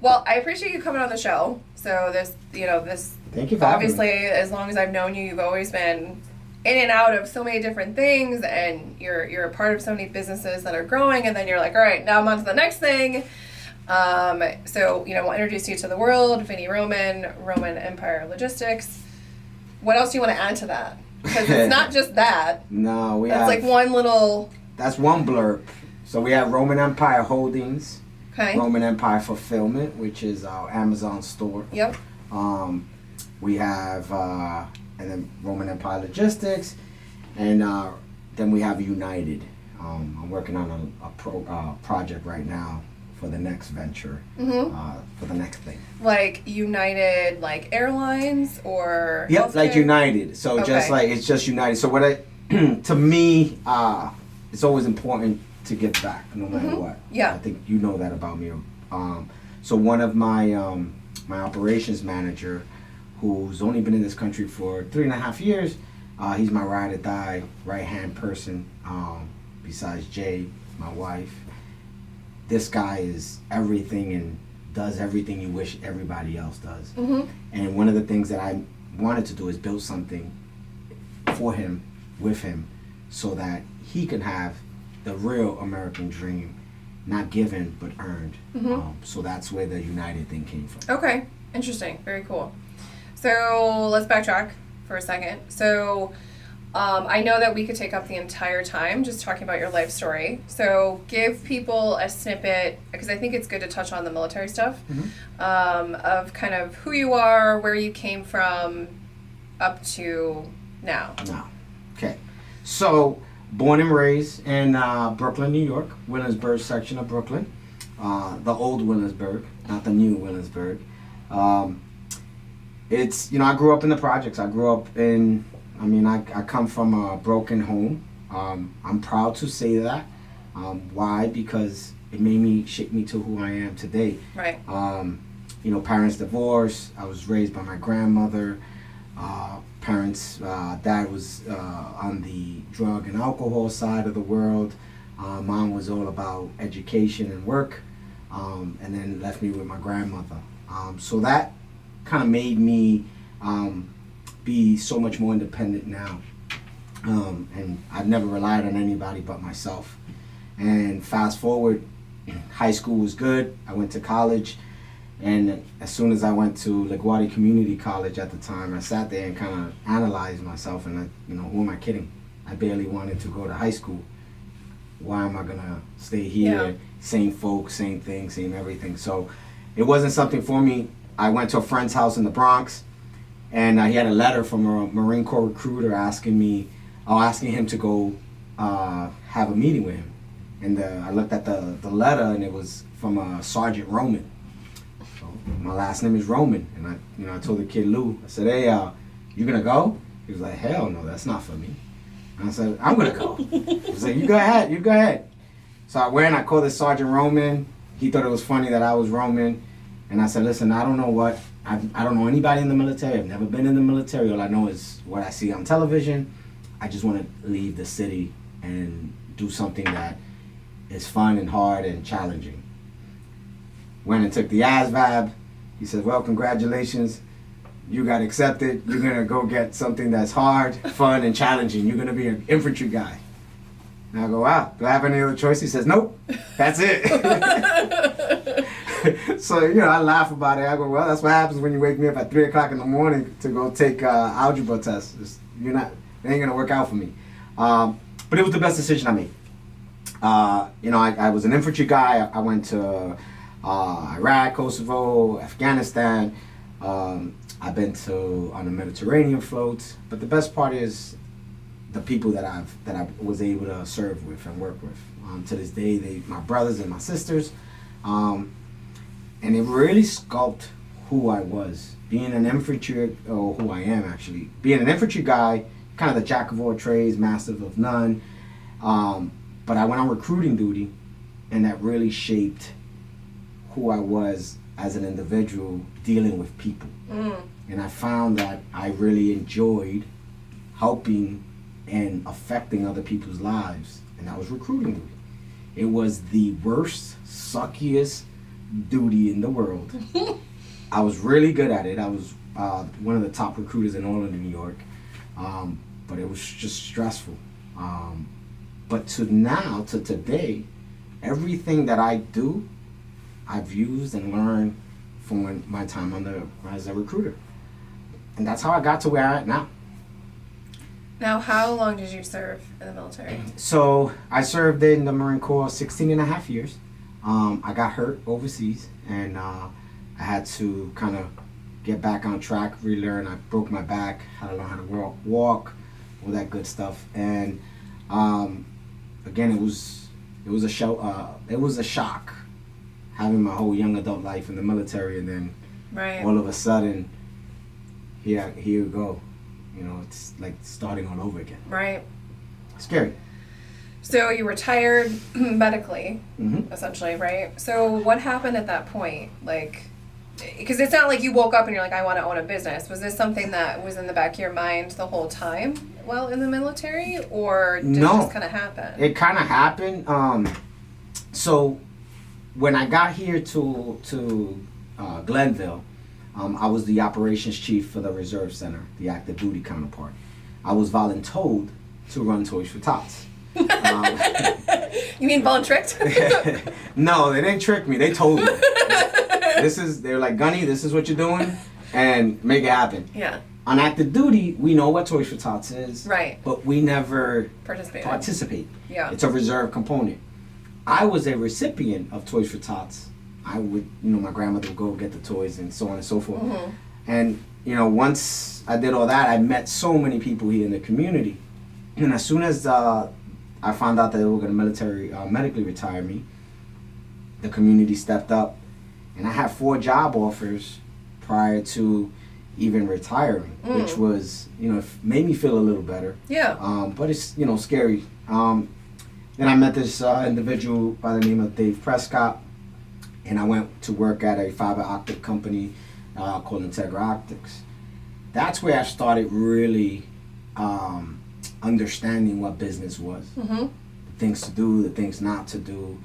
Well, I appreciate you coming on the show. So this Thank you for having obviously, me. as long as I've known you, you've always been in and out of so many different things, and you're a part of so many businesses that are growing, and then you're like, all right, now I'm on to the next thing. So we'll introduce you to the world, Vinny Roman Empire Logistics. What else do you want to add to that? Because it's not just that. No, we That's have... like one little... That's one blurb. So we have Roman Empire Holdings, Okay. Roman Empire Fulfillment, which is our Amazon store. Yep. We have, and then Roman Empire Logistics, and then we have United. I'm working on a project right now for the next venture, for the next thing. Like United, like Airlines or... Yep, healthcare? like United. So just like, it's just United. So what to me, it's always important to give back, no matter what. Yeah. I think you know that about me. So one of my my operations manager, who's only been in this country for 3.5 years, he's my ride or die right hand person. Besides Jay, my wife, this guy is everything and does everything you wish everybody else does. And one of the things that I wanted to do is build something for him, with him, so that he can have the real American dream, not given but earned. So that's where the United thing came from. Okay, interesting, very cool. So let's backtrack for a second. So I know that we could take up the entire time just talking about your life story. So give people a snippet, because I think it's good to touch on the military stuff, of kind of who you are, where you came from, up to now. Okay. So, born and raised in Brooklyn, New York, Williamsburg section of Brooklyn. The old Williamsburg, not the new Williamsburg. It's, I grew up in the projects. I grew up in, I come from a broken home. I'm proud to say that. Why? Because it shaped me to who I am today. Right. Parents divorced. I was raised by my grandmother. Parents, dad was on the drug and alcohol side of the world. Mom was all about education and work, and then left me with my grandmother. So that kind of made me be so much more independent now. And I've never relied on anybody but myself. And fast forward, high school was good. I went to college. And as soon as I went to LaGuardia Community College at the time, I sat there and kind of analyzed myself, and who am I kidding? I barely wanted to go to high school. Why am I gonna stay here? Yeah. Same folks, same thing, same everything. So it wasn't something for me. I went to a friend's house in the Bronx, and he had a letter from a Marine Corps recruiter asking him to go have a meeting with him. And I looked at the letter, and it was from Sergeant Roman. My last name is Roman, and I told the kid Lou, I said, hey, you gonna go? He was like, hell no, that's not for me. And I said, I'm gonna go. He was like, you go ahead. So I went, I called this Sergeant Roman. He thought it was funny that I was Roman. And I said, listen, I don't know anybody in the military. I've never been in the military. All I know is what I see on television. I just want to leave the city and do something that is fun and hard and challenging. Went and took the ASVAB. He said, well, congratulations. You got accepted. You're going to go get something that's hard, fun, and challenging. You're going to be an infantry guy. And I go, wow, do I have any other choice? He says, nope, that's it. So, I laugh about it. I go, well, that's what happens when you wake me up at 3 o'clock in the morning to go take algebra tests. It ain't going to work out for me. But it was the best decision I made. I was an infantry guy. I went to Iraq, Kosovo, Afghanistan. I've been on the Mediterranean floats, but the best part is the people that I was able to serve with and work with. To this day, my brothers and my sisters, and it really sculpted who I was. Being an infantry, or who I am actually, being an infantry guy, kind of the jack of all trades, master of none. But I went on recruiting duty, and that really shaped who I was as an individual dealing with people. And I found that I really enjoyed helping and affecting other people's lives, and that was recruiting duty. It was the worst, suckiest, duty in the world. I was really good at it. I was one of the top recruiters in all of New York, but it was just stressful. But to today, everything that I do, I've used and learned from my time as a recruiter. And that's how I got to where I'm at now. Now, how long did you serve in the military? So I served in the Marine Corps 16 and a half years. I got hurt overseas, and I had to kind of get back on track, relearn. I broke my back, had to learn how to walk, all that good stuff. And again, it was a shock having my whole young adult life in the military, and then all of a sudden, here you go. You know, it's like starting all over again. Right. Scary. So you retired medically, essentially, right? So what happened at that point? Like, because it's not like you woke up and you're like, I want to own a business. Was this something that was in the back of your mind the whole time while in the military, or did it just kind of happen? It kind of happened. So when I got here to Glenville, I was the operations chief for the Reserve Center, the active duty counterpart. I was voluntold to run Toys for Tots. You mean voluntricked? No, they didn't trick me. They told me. They were like, Gunny, this is what you're doing, and make it happen. Yeah. On active duty, we know what Toys for Tots is. Right. But we never participate. Yeah. It's a reserve component. I was a recipient of Toys for Tots. I would, my grandmother would go get the toys and so on and so forth. Mm-hmm. And, once I did all that, I met so many people here in the community. And as soon as I found out that they were going to medically retire me, the community stepped up. And I had 4 job offers prior to even retiring, which was, made me feel a little better. Yeah. But it's, scary. Then I met this individual by the name of Dave Prescott. And I went to work at a fiber optic company called Integra Optics. That's where I started really understanding what business was. Mm-hmm. The things to do, the things not to do.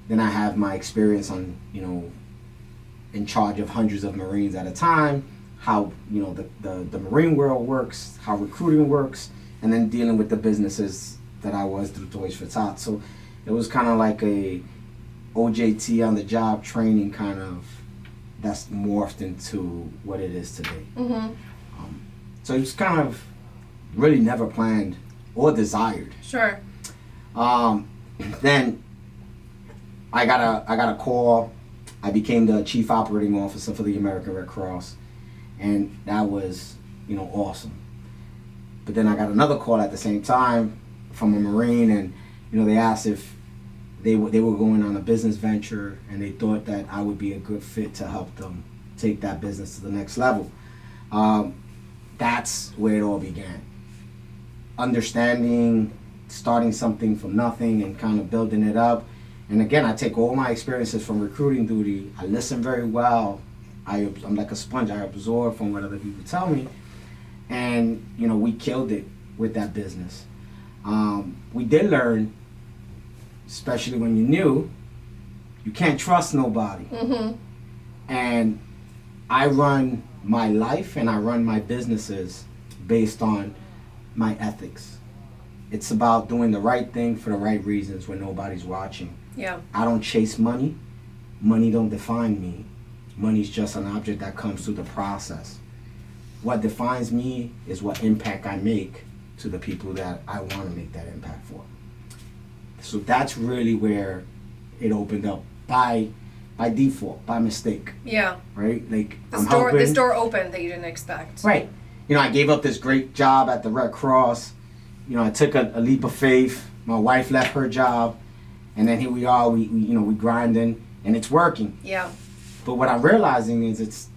Then I have my experience on, in charge of hundreds of Marines at a time, how, the Marine world works, how recruiting works, and then dealing with the businesses that I was through Toys for Tots. So it was kind of like a OJT on the job training that's morphed into what it is today. Mm-hmm. So it's kind of really never planned or desired. Sure. Then I got a call. I became the chief operating officer for the American Red Cross, and that was awesome. But then I got another call at the same time from a Marine, and they asked if they were going on a business venture, and they thought that I would be a good fit to help them take that business to the next level. That's where it all began. Understanding, starting something from nothing and kind of building it up. And again, I take all my experiences from recruiting duty. I listen very well. I'm like a sponge. I absorb from what other people tell me. And, we killed it with that business. We did learn, especially when you're new, you can't trust nobody. Mm-hmm. And I run my life and I run my businesses based on my ethics. It's about doing the right thing for the right reasons when nobody's watching. Yeah. I don't chase money. Money don't define me. Money's just an object that comes through the process. What defines me is what impact I make to the people that I want to make that impact for. So that's really where it opened up by default, by mistake. Yeah. Right? Like this door opened that you didn't expect. Right. I gave up this great job at the Red Cross. I took a leap of faith. My wife left her job, and then here we are. We grinding, and it's working. Yeah. But what I'm realizing is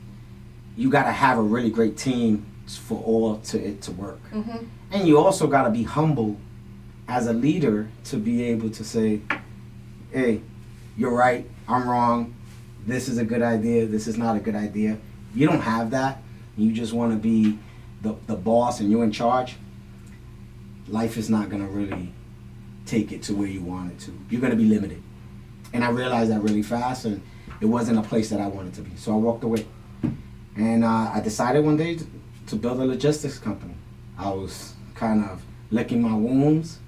you got to have a really great team for it to work. Mm-hmm. And you also got to be humble as a leader to be able to say, hey, you're right, I'm wrong, this is a good idea, this is not a good idea. If you don't have that, you just want to be the boss and you're in charge, life is not going to really take it to where you want it to. You're going to be limited. And I realized that really fast, and it wasn't a place that I wanted to be. So I walked away. And I decided one day to build a logistics company. I was kind of licking my wounds,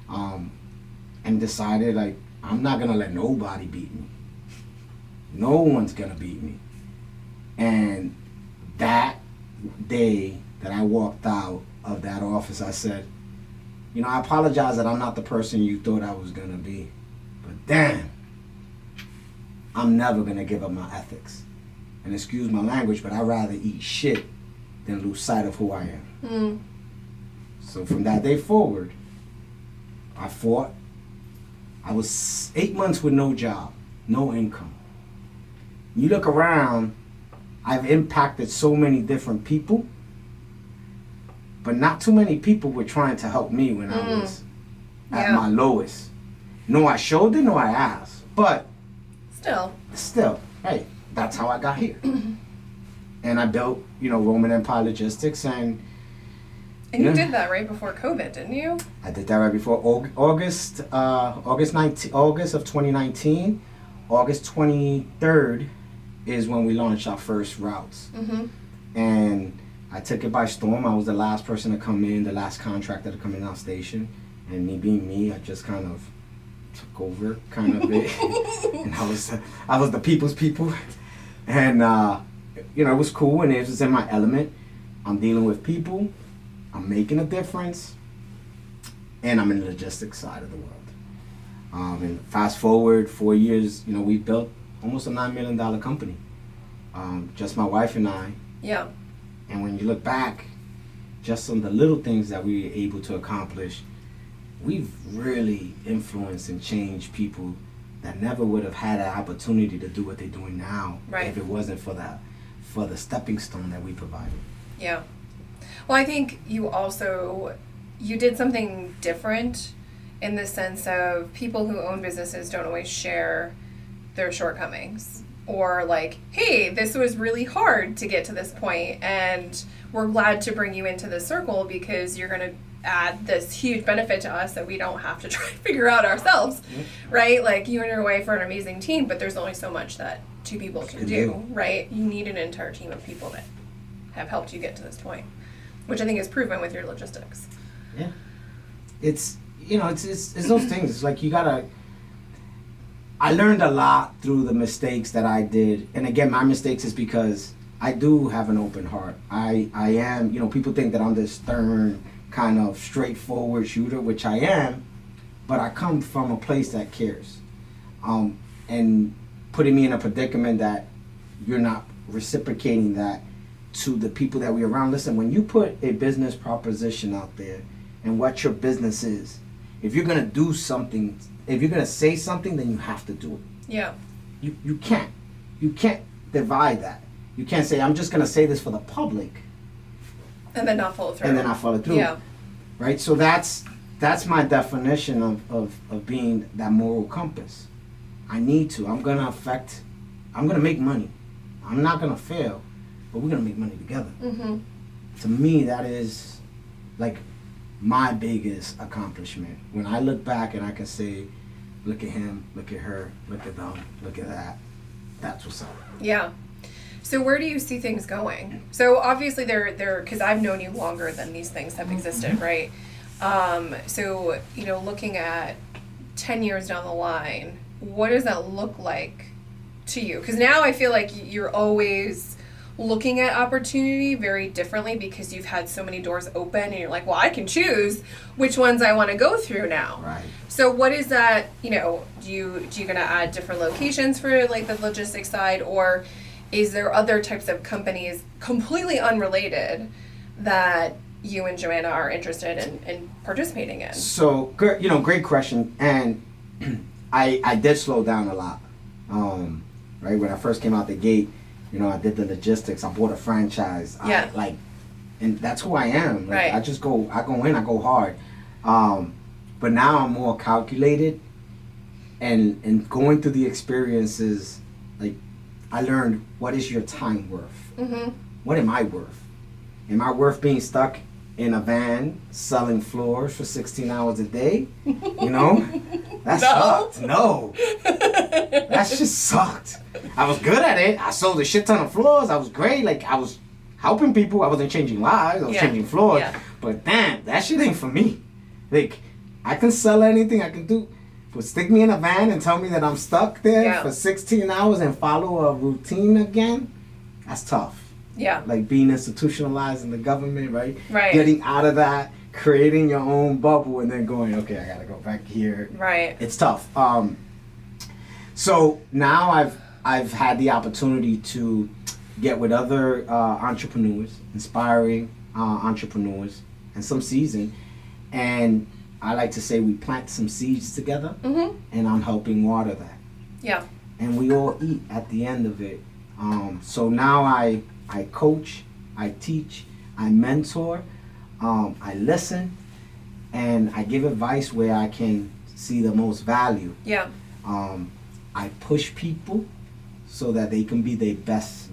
and decided, like, I'm not going to let nobody beat me. No one's going to beat me. And that day that I walked out of that office, I said, you know, I apologize that I'm not the person you thought I was going to be. But damn, I'm never going to give up my ethics. And excuse my language, but I'd rather eat shit than lose sight of who I am. Mm. So from that day forward, I fought. I was 8 months with no job, no income. You look around, I've impacted so many different people, but not too many people were trying to help me when I was at my lowest. No, I showed it, no, I asked. But still, hey, that's how I got here. And I built, Roman Empire Logistics, and you did that right before COVID, didn't you? I did that right before August of 2019. August 23rd is when we launched our first routes. Mm-hmm. And I took it by storm. I was the last person to come in, the last contractor to come in our station. And me being me, I just kind of took over kind of it. And I was the people's people. And, it was cool, and it was in my element. I'm dealing with people. I'm making a difference. And I'm in the logistics side of the world. And fast forward 4 years, we built almost a $9 million company. Just my wife and I. Yeah. And when you look back, just on the little things that we were able to accomplish, we've really influenced and changed people that never would have had an opportunity to do what they're doing now, right, if it wasn't for the stepping stone that we provided. Yeah. Well, I think you did something different in the sense of people who own businesses don't always share their shortcomings, or like, hey, this was really hard to get to this point, and we're glad to bring you into the circle because you're going to add this huge benefit to us that we don't have to try to figure out ourselves, right? Like, you and your wife are an amazing team, but there's only so much that two people can do, right? You need an entire team of people that have helped you get to this point, which I think is proven with your logistics. Yeah. It's those things. It's like I learned a lot through the mistakes that I did. And again, my mistakes is because I do have an open heart. I am, people think that I'm this stern, kind of straightforward shooter, which I am, but I come from a place that cares. And putting me in a predicament that you're not reciprocating that to the people that we're around. Listen, when you put a business proposition out there and what your business is, if you're going to do something, if you're going to say something, then you have to do it. Yeah. You can't divide that. You can't say, I'm just going to say this for the public. And then not follow through. Yeah. Right? So that's my definition of being that moral compass. I need to. I'm going to make money. I'm not going to fail, but we're going to make money together. Mm-hmm. To me, that is like my biggest accomplishment. When I look back and I can say, look at him, look at her, look at them, look at that. That's what's up. Yeah. So where do you see things going? So obviously they're because I've known you longer than these things have existed, right? So, looking at 10 years down the line, what does that look like to you? Because now I feel like you're always looking at opportunity very differently because you've had so many doors open and you're like, well, I can choose which ones I want to go through now. Right. So what is that, do you going to add different locations for like the logistics side, or is there other types of companies completely unrelated that you and Joanna are interested in participating in? So, great question. And I did slow down a lot. Right, when I first came out the gate, I did the logistics. I bought a franchise. Yeah. And that's who I am. Like, right. I go in, I go hard. But now I'm more calculated, and going through the experiences, like, I learned, what is your time worth? Mm-hmm. What am I worth? Am I worth being stuck in a van selling floors for 16 hours a day. You know? That sucked. No. That just sucked. I was good at it. I sold a shit ton of floors. I was great. Like, I was helping people. I wasn't changing lives. I was changing floors. Yeah. But damn, that shit ain't for me. Like, I can sell anything. I can do. But stick me in a van and tell me that I'm stuck there for 16 hours and follow a routine again, that's tough. Yeah. Like being institutionalized in the government, right? Right. Getting out of that, creating your own bubble, and then going, okay, I gotta go back here. Right. It's tough. So now I've had the opportunity to get with other entrepreneurs, inspiring entrepreneurs, and some seasoned, and I like to say we plant some seeds together, and I'm helping water that. Yeah. And we all eat at the end of it. So now I coach, I teach, I mentor, I listen, and I give advice where I can see the most value. Yeah. I push people so that they can be the best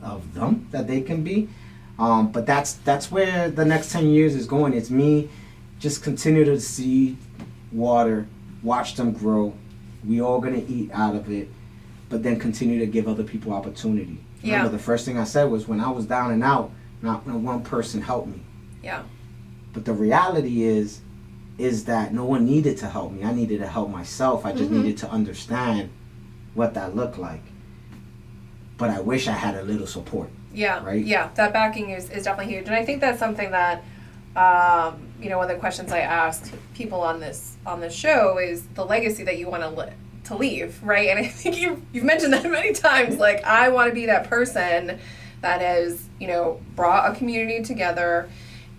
of them that they can be. But that's where the next 10 years is going. It's me just continue to seed, water, watch them grow. We all gonna eat out of it, but then continue to give other people opportunity. Remember, the first thing I said was when I was down and out, not one person helped me. Yeah. But the reality is that no one needed to help me. I needed to help myself. I just needed to understand what that looked like. But I wish I had a little support. Yeah. Right? Yeah. That backing is definitely huge. And I think that's something that one of the questions I ask people on this show is the legacy that you want to leave, right? And I think you've mentioned that many times. Like, I want to be that person that has, brought a community together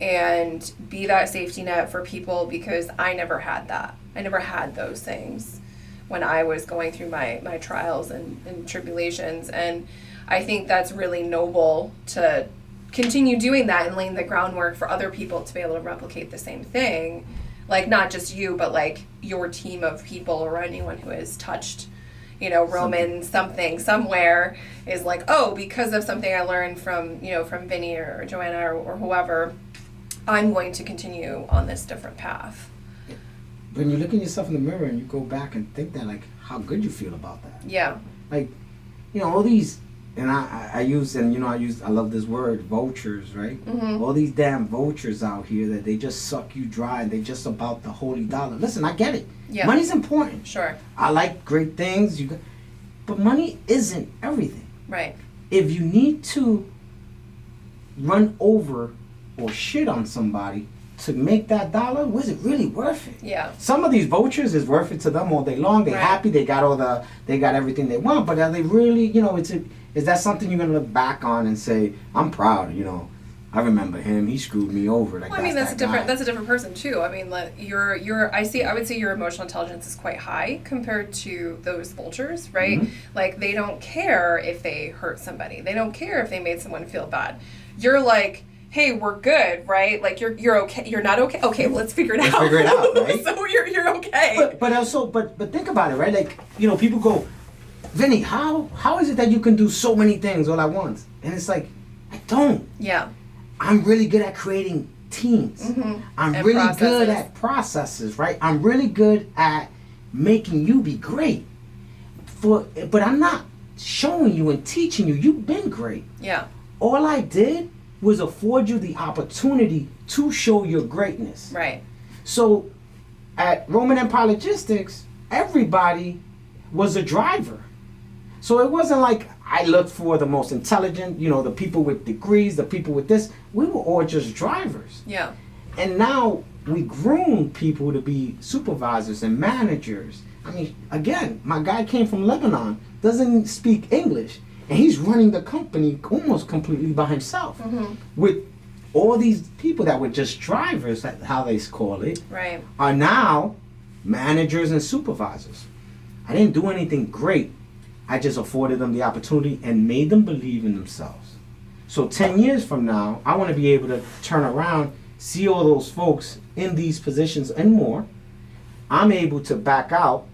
and be that safety net for people, because I never had that. I never had those things when I was going through my trials and tribulations. And I think that's really noble to continue doing that and laying the groundwork for other people to be able to replicate the same thing. Like, not just you, but like your team of people or anyone who has touched, Roman something somewhere is like, oh, because of something I learned from Vinny or Joanna or whoever, I'm going to continue on this different path. When you look at yourself in the mirror and you go back and think that, like, how good you feel about that. Yeah. Like, all these, and I love this word, vultures, right? All these damn vultures out here that they just suck you dry and they just about the holy dollar. Listen, I get it. Yeah. Money's important. Sure. I like great things, but money isn't everything. Right. If you need to run over or shit on somebody to make that dollar, was it really worth it? Yeah. Some of these vultures is worth it to them all day long. They're happy. They got everything they want. But are they really? Is that something you're gonna look back on and say, I'm proud? I remember him. He screwed me over. Like, well, that's a different person too. I mean, like, I would say your emotional intelligence is quite high compared to those vultures, right? Like, they don't care if they hurt somebody. They don't care if they made someone feel bad. You're like, hey, we're good, right? Like, you're okay. You're not okay. Okay, well, let's figure it out. Figure it out, right? So you're okay. But also, but think about it, right? Like, people go, Vinny, how is it that you can do so many things all at once? And it's like, I don't. Yeah. I'm really good at creating teams. I'm and really processes. good at processes, right? I'm really good at making you be great. But I'm not showing you and teaching you. You've been great. Yeah. All I did was afford you the opportunity to show your greatness. Right. So at Roman Empire Logistics, everybody was a driver. So it wasn't like I looked for the most intelligent, the people with degrees, the people with this. We were all just drivers. Yeah. And now we groom people to be supervisors and managers. I mean, again, my guy came from Lebanon, doesn't speak English, and he's running the company almost completely by himself. With all these people that were just drivers, that's how they call it, right, are now managers and supervisors. I didn't do anything great. I just afforded them the opportunity and made them believe in themselves. So 10 years from now, I want to be able to turn around, see all those folks in these positions and more. I'm able to back out,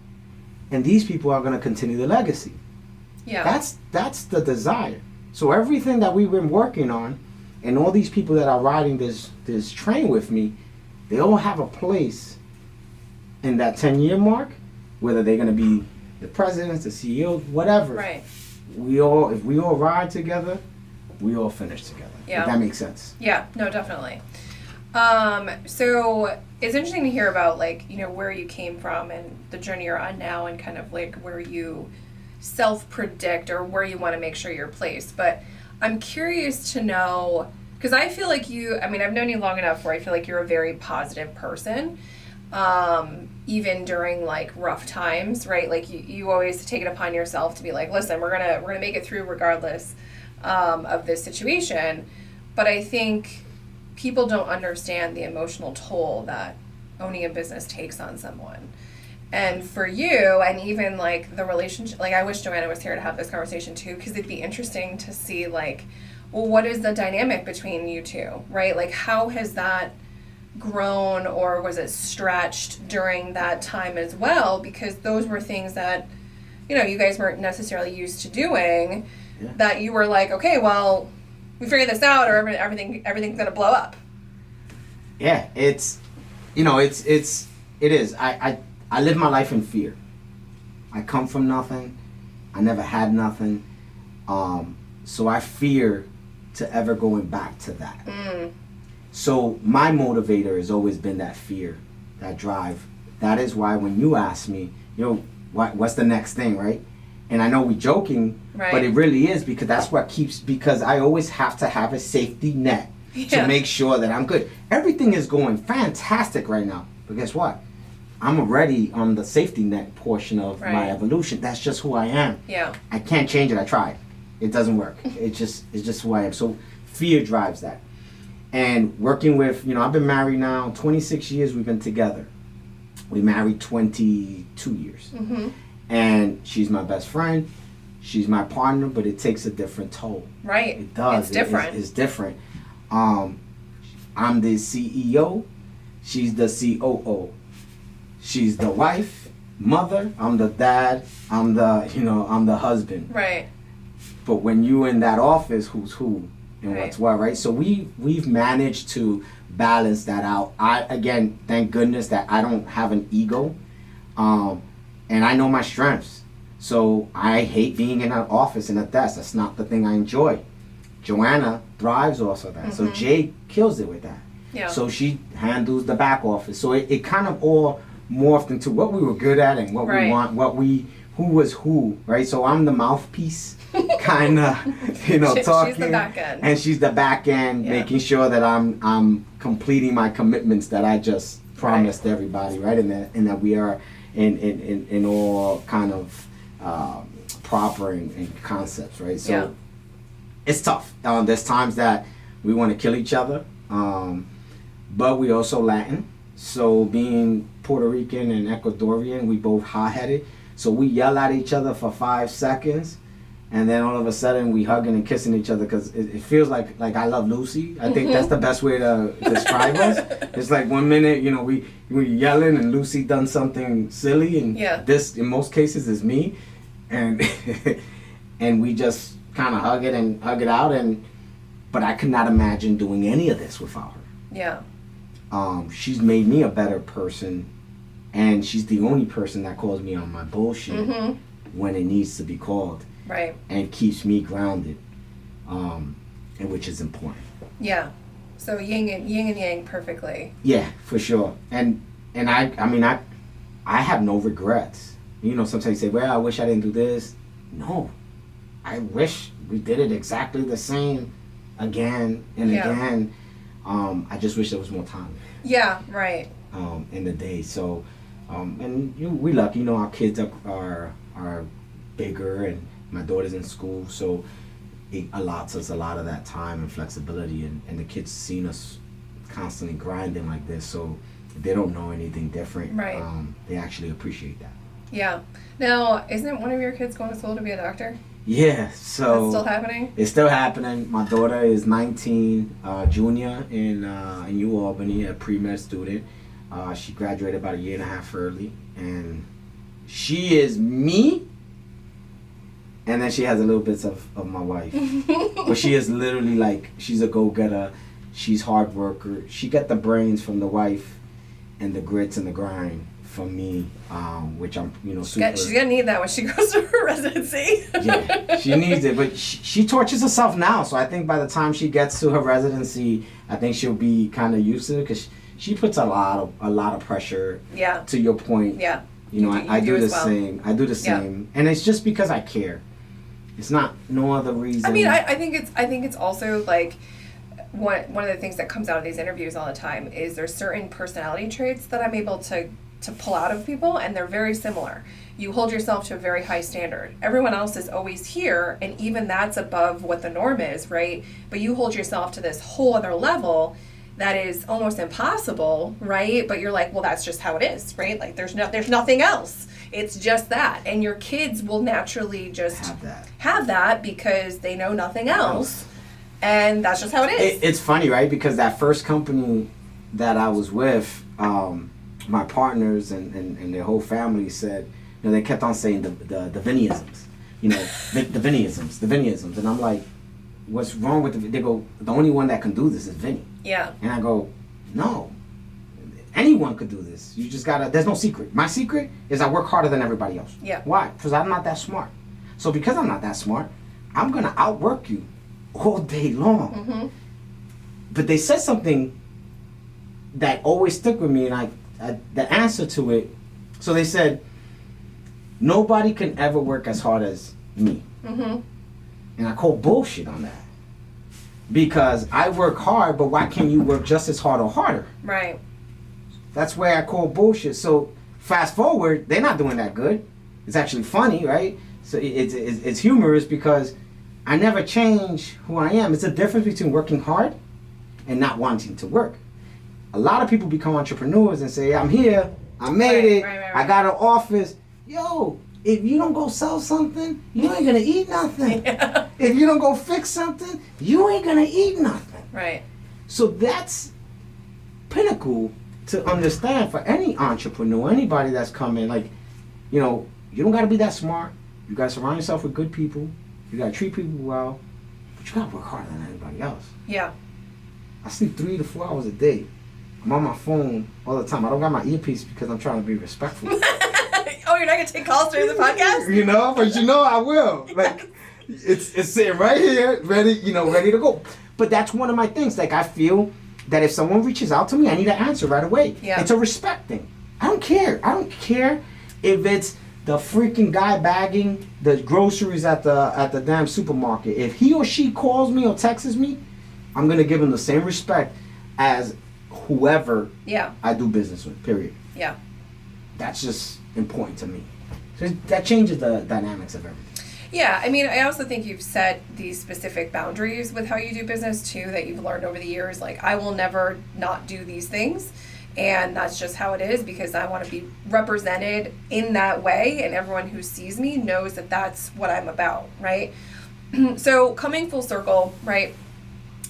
and these people are going to continue the legacy. Yeah. That's the desire. So everything that we've been working on, And all these people that are riding this train with me, they all have a place in that 10-year mark, whether they're going to be the presidents, the CEOs, whatever. Right. If we all ride together, we all finish together. Yeah. If that makes sense. Yeah, no, definitely. So it's interesting to hear about, like, you know, where you came from and the journey you're on now, and kind of like where you self-predict or where you want to make sure you're placed. But I'm curious to know, because I feel like I've known you long enough where I feel like you're a very positive person, even during like rough times, right? Like you always take it upon yourself to be like, listen, we're gonna make it through regardless of this situation. But I think people don't understand the emotional toll that owning a business takes on someone. And for you, and even like the relationship, like I wish Joanna was here to have this conversation too, because it'd be interesting to see like, well, what is the dynamic between you two, right? Like how has that grown, or was it stretched during that time as well? Because those were things that, you know, you guys weren't necessarily used to doing, that you were like, okay, well, we figured this out, or everything's gonna blow up. Yeah, it is. I live my life in fear. I come from nothing. I never had nothing. So I fear to ever going back to that. So my motivator has always been that fear, that drive. That is why when you ask me, you know, what's the next thing, right? And I know we're joking, right, but it really is, because that's what because I always have to have a safety net to make sure that I'm good. Everything is going fantastic right now, but guess what? I'm already on the safety net portion of my evolution. That's just who I am. Yeah. I can't change it. I tried. It doesn't work. It's just who I am. So fear drives that. And working with, you know, I've been married now 26 years. We've been together. We married 22 years. Mm-hmm. And she's my best friend. She's my partner, but it takes a different toll. Right. It does. It's different. It's different. I'm the CEO. She's the COO. She's the wife, mother. I'm the dad. I'm the husband. Right. But when you in that office, who's who and what's what, right? So we've managed to balance that out. Again, thank goodness that I don't have an ego, and I know my strengths. So I hate being in an office and a desk. That's not the thing I enjoy. Joanna thrives also that. Mm-hmm. So Jay kills it with that. Yeah. So she handles the back office. So it kind of all morphed into what we were good at and what we want, who was who, right? So I'm the mouthpiece, kind of, talking. She's the back end. And she's the back end, making sure that I'm completing my commitments that I just promised everybody, right? And that we are in all kind of proper and concepts, right? So it's tough. There's times that we want to kill each other, but we also Latin. So being Puerto Rican and Ecuadorian, we both hot-headed. So we yell at each other for 5 seconds, and then all of a sudden we hugging and kissing each other, because it feels like I love Lucy. I think that's the best way to describe us. It's like 1 minute, we yelling and Lucy done something silly, and this in most cases is me, and and we just kind of hug it out, but I could not imagine doing any of this without her. Yeah. She's made me a better person, and she's the only person that calls me on my bullshit when it needs to be called, right? And keeps me grounded, and which is important. Yeah. So yin and yang perfectly. Yeah, for sure. And I have no regrets. Sometimes you say, well, I wish I didn't do this. No, I wish we did it exactly the same again and again. I just wish there was more time. Yeah, right. In the day. So, and we lucky. Our kids are bigger, and my daughter's in school, so it allots us a lot of that time and flexibility. And the kids seen us constantly grinding like this, so they don't know anything different. Right. They actually appreciate that. Yeah. Now, isn't one of your kids going to school to be a doctor? Yeah, so that's still happening? It's still happening. My daughter is 19, junior in New Albany, a pre-med student. She graduated about 1.5 years early, and she is me And then she has a little bits of my wife. But she is literally like, she's a go-getter. She's hard worker. She got the brains from the wife and the grits and the grind from me, which I'm, super. She's going to need that when she goes to her residency. Yeah, she needs it. But she tortures herself now. So I think by the time she gets to her residency, I think she'll be kind of used to it because she puts a lot of pressure. Yeah. To your point. Yeah. I do the same. I do the same. And it's just because I care. It's not no other reason. I mean, I think it's also like one of the things that comes out of these interviews all the time is there's certain personality traits that I'm able to pull out of people, and they're very similar. You hold yourself to a very high standard. Everyone else is always here, and even that's above what the norm is, right? But you hold yourself to this whole other level that is almost impossible, right? But you're like, well, that's just how it is, right? Like there's nothing else. It's just that. And your kids will naturally just have that because they know nothing else. And that's just how it is. It's funny, right? Because that first company that I was with, my partners and their whole family said, they kept on saying the Vinnyisms, the Vinnyisms. And I'm like, what's wrong with they go, the only one that can do this is Vinny. Yeah. And I go, no. Anyone could do this. You just gotta, there's no secret. My secret is I work harder than everybody else. Yeah. Why? Because I'm not that smart. So because I'm not that smart, I'm gonna outwork you all day long. Mm-hmm. But they said something that always stuck with me, and I the answer to it, so they said, nobody can ever work as hard as me. Mm-hmm. And I call bullshit on that. Because I work hard, but why can't you work just as hard or harder? Right. That's where I call bullshit. So fast forward, they're not doing that good. It's actually funny, right? So it's humorous because I never change who I am. It's a difference between working hard and not wanting to work. A lot of people become entrepreneurs and say, I'm here, I made it, right. I got an office. Yo, if you don't go sell something, you ain't gonna eat nothing. Yeah. If you don't go fix something, you ain't gonna eat nothing. Right. So that's pinnacle to understand for any entrepreneur, anybody that's coming. Like, you don't gotta be that smart. You gotta surround yourself with good people. You gotta treat people well. But you gotta work harder than anybody else. Yeah. I sleep 3 to 4 hours a day. I'm on my phone all the time. I don't got my earpiece because I'm trying to be respectful. Oh, you're not gonna take calls during the podcast? But I will. Like, it's sitting right here, ready to go. But that's one of my things. Like, I feel that if someone reaches out to me, I need an answer right away. Yeah. It's a respect thing. I don't care if it's the freaking guy bagging the groceries at the damn supermarket. If he or she calls me or texts me, I'm gonna give him the same respect as whoever I do business with. Period. Yeah. That's just important to me. So that changes the dynamics of everything. Yeah, I mean, I also think you've set these specific boundaries with how you do business too, that you've learned over the years. Like, I will never not do these things, and that's just how it is because I want to be represented in that way, and everyone who sees me knows that that's what I'm about, right? So coming full circle, right,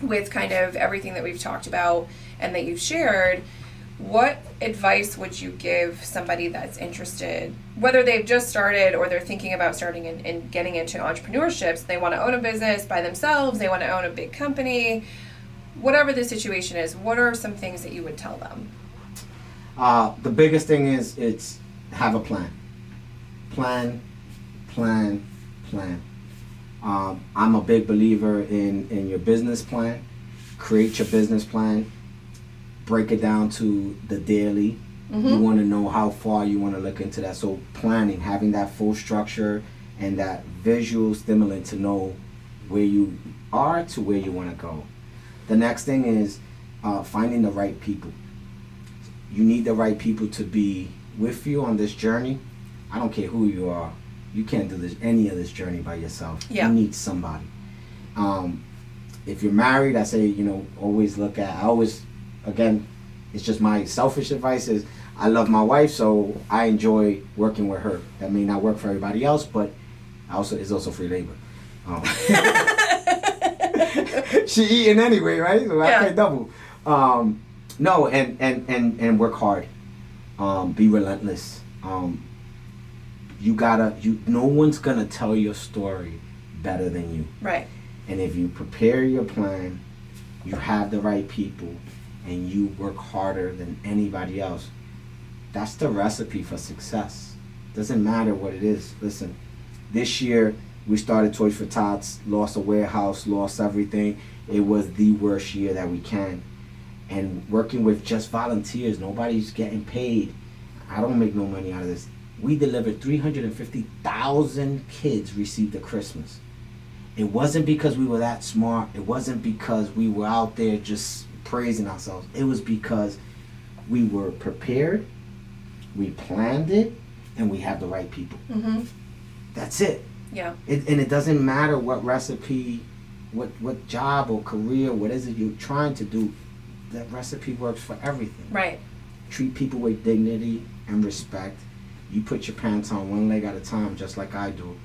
with kind of everything that we've talked about and that you've shared, what advice would you give somebody that's interested, whether they've just started or they're thinking about starting and getting into entrepreneurships, they want to own a business by themselves, they want to own a big company, whatever the situation is, what are some things that you would tell them? The biggest thing is it's have a plan. Plan. I'm a big believer in your business plan. Create your business plan. Break it down to the daily. Mm-hmm. You want to know how far you want to look into that. So planning, having that full structure and that visual stimulant to know where you are to where you want to go. The next thing is finding the right people. You need the right people to be with you on this journey. I don't care who you are. You can't do any of this journey by yourself. Yeah. You need somebody. If you're married, I say, always look at, again, it's just my selfish advice is I love my wife, so I enjoy working with her. That may not work for everybody else, but it's also free labor. She eating anyway, right? So I pay double. No, and work hard. Be relentless. no one's gonna tell your story better than you. Right. And if you prepare your plan, you have the right people, and you work harder than anybody else, that's the recipe for success. Doesn't matter what it is. Listen, this year we started Toys for Tots, lost a warehouse, lost everything. It was the worst year that we can. And working with just volunteers, nobody's getting paid. I don't make no money out of this. We delivered 350,000 kids received a Christmas. It wasn't because we were that smart. It wasn't because we were out there just praising ourselves. It was because we were prepared, we planned it, and we have the right people. Mm-hmm. That's it. Yeah. And it doesn't matter what recipe, what job or career, what is it you're trying to do, that recipe works for everything. Right. Treat people with dignity and respect. You put your pants on one leg at a time, just like I do.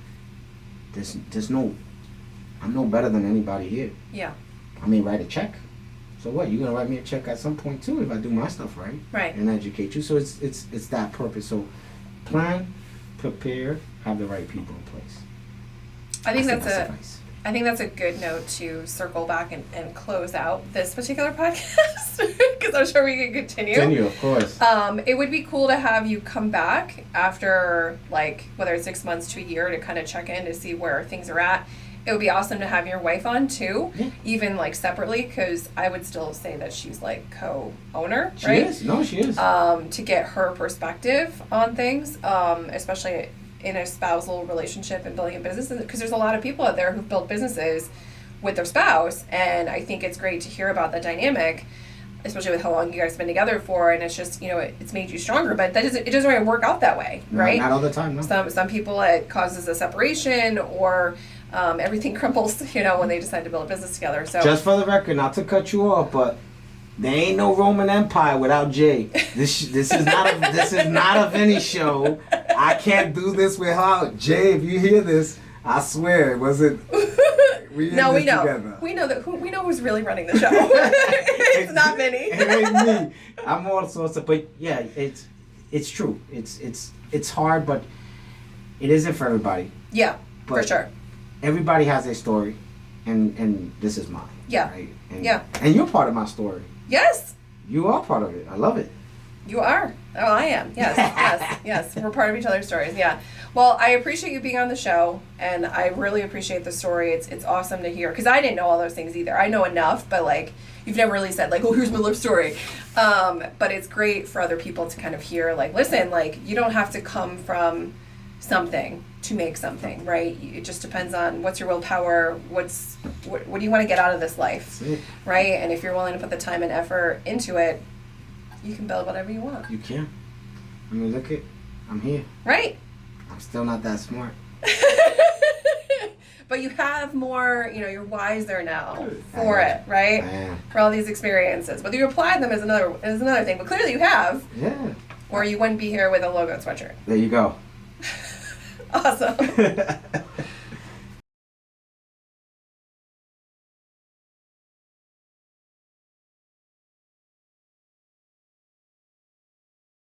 I'm no better than anybody here. Yeah. I mean, write a check. So what? You're gonna write me a check at some point too if I do my stuff right. Right. And educate you. So it's that purpose. So plan, prepare, have the right people in place. I think that's a good note to circle back and close out this particular podcast because I'm sure we can continue. Continue, of course. It would be cool to have you come back after, like, whether it's 6 months to a year to kind of check in to see where things are at. It would be awesome to have your wife on too, even like separately, because I would still say that she's like co-owner, right? She is. No, she is. To get her perspective on things, especially in a spousal relationship and building a business, because there's a lot of people out there who've built businesses with their spouse, and I think it's great to hear about the dynamic, especially with how long you guys have been together for, and it's just, it's made you stronger, but it doesn't really work out that way, right? Not all the time, no. Some people, it causes a separation, or everything crumbles, when they decide to build a business together. So just for the record, not to cut you off, but there ain't no Roman Empire without Jay. This is not a Vinny show. I can't do this without Jay. If you hear this, I swear it wasn't. We know. Together. We know who's really running the show. It's not Vinny. It ain't me. I'm all sorts of, but yeah, it's true. It's hard, but it isn't for everybody. Yeah, but for sure. Everybody has a story, and this is mine. Yeah. Right? And you're part of my story. Yes. You are part of it. I love it. You are. Oh, I am. Yes. Yes. We're part of each other's stories. Yeah. Well, I appreciate you being on the show, and I really appreciate the story. It's awesome to hear, because I didn't know all those things either. I know enough, but you've never really said oh, here's my life story. But it's great for other people to kind of hear, listen, you don't have to come from something to make something, right? It just depends on what's your willpower, what do you want to get out of this life, right? And if you're willing to put the time and effort into it, you can build whatever you want. You can. I mean, look I'm here. Right. I'm still not that smart. But you have more, you're wiser now for it, right? I am. For all these experiences. Whether you apply them is another thing, but clearly you have. Yeah. Or you wouldn't be here with a logo sweatshirt. There you go. Awesome.